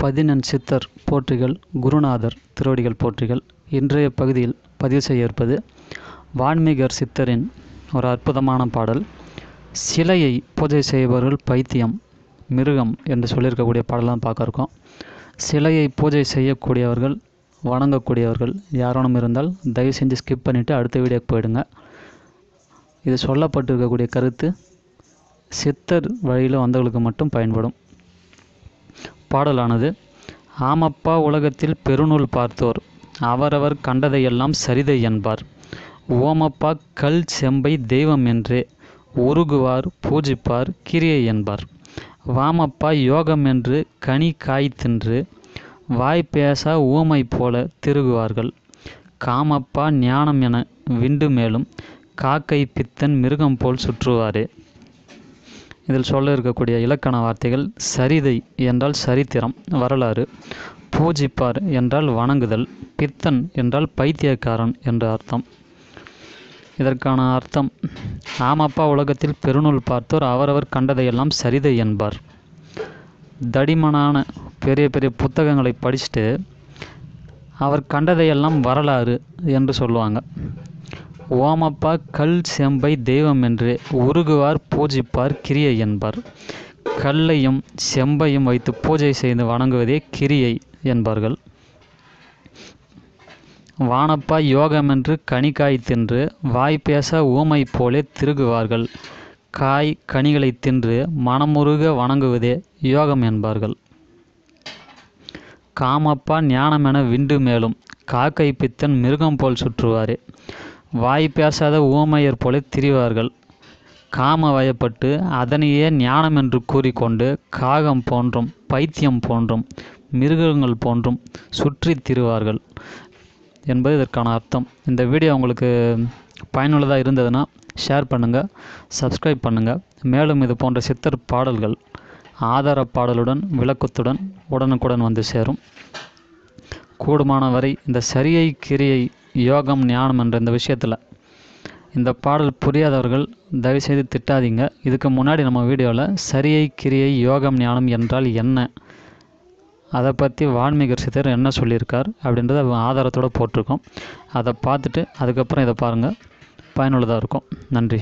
பதினெண் சித்தர் போற்றிகள் குருநாதர் திருவடிகள் போற்றிகள். இன்றைய பகுதியில் பதிவு செய்ய இருப்பது வான்மீகர் சித்தரின் ஒரு அற்புதமான பாடல். சிலையை பூஜை செய்பவர்கள் பைத்தியம், மிருகம் என்று சொல்லியிருக்கக்கூடிய பாடலாம் பார்க்க இருக்கோம். சிலையை பூஜை செய்யக்கூடியவர்கள், வணங்கக்கூடியவர்கள் யாரும் இருந்தால் தயவு செஞ்சு ஸ்கிப் பண்ணிவிட்டு அடுத்த வீடியோக்கு போயிடுங்க. இது சொல்லப்பட்டிருக்கக்கூடிய கருத்து சித்தர் வழியில் வந்தவர்களுக்கு மட்டும் பயன்படும். பாடலானது: ஆமப்பா உலகத்தில் பெருநூல் பார்த்தோர் அவரவர் கண்டதையெல்லாம் சரிதை என்பார். ஓமப்பா கல் செம்பை தெய்வம் என்றே உருகுவார் பூஜிப்பார் கிரியை என்பார். வாமப்பா யோகம் என்று கனி காய் தின்று வாய் பேச ஊமை போல திருகுவார்கள். காமப்பா ஞானம் என விண்டு மேலும் காக்கை பித்தன் மிருகம் போல் சுற்றுவாரே. இதில் சொல்ல இருக்கக்கூடிய இலக்கண வார்த்தைகள்: சரிதை என்றால் சரித்திரம், வரலாறு; பூஜிப்பார் என்றால் வணங்குதல்; பித்தன் என்றால் பைத்தியக்காரன் என்று அர்த்தம். இதற்கான அர்த்தம்: ஆமப்பா உலகத்தில் பெருநூல் பார்த்தோர் அவரவர் கண்டதையெல்லாம் சரிதை என்பார். தடிமனான பெரிய பெரிய புத்தகங்களை படிச்சுட்டு அவர் கண்டதையெல்லாம் வரலாறு என்று சொல்லுவாங்க. ஓமப்பா கல் செம்பை தெய்வம் என்று உருகுவார் பூஜிப்பார் கிரியை என்பார். கல்லையும் செம்பையும் வைத்து பூஜை செய்து வணங்குவதே கிரியை என்பார்கள். வானப்பா யோகம் என்று கனிக்காய் தின்று வாய் பேச ஊமை போலே திருகுவார்கள். காய் கனிகளை தின்று மனமுருக வணங்குவதே யோகம் என்பார்கள். காமப்பா ஞானம் என விண்டு மேலும் காக்கை பித்தன் மிருகம் போல் சுற்றுவாரே. வாய் பேசாத ஊமையர் போல திரிவார்கள். காம வயப்பட்டு அதனையே ஞானம் என்று கூறிக்கொண்டு காகம் போன்றும் பைத்தியம் போன்றும் மிருகங்கள் போன்றும் சுற்றி திரிவார்கள் என்பது இதற்கான அர்த்தம். இந்த வீடியோ உங்களுக்கு பயனுள்ளதாக இருந்ததுன்னா ஷேர் பண்ணுங்கள், சப்ஸ்கிரைப் பண்ணுங்கள். மேலும் இது போன்ற சித்தர் பாடல்கள் ஆதார பாடலுடன் விளக்கத்துடன் உடனுக்குடன் வந்து சேரும். கூடுமான வரை இந்த சரியை கிரியை யோகம் ஞானம் என்ற இந்த விஷயத்தில் இந்த பாடல் புரியாதவர்கள் தயவுசெய்து திட்டாதீங்க. இதுக்கு முன்னாடி நம்ம வீடியோவில் சரியை கிரியை யோகம் ஞானம் என்றால் என்ன, அதை பற்றி வான்மீகர் சித்தர் என்ன சொல்லியிருக்கார் அப்படின்றத ஆதாரத்தோடு போட்டிருக்கோம். அதை பார்த்துட்டு அதுக்கப்புறம் இதை பாருங்கள், பயனுள்ளதாக இருக்கும். நன்றி.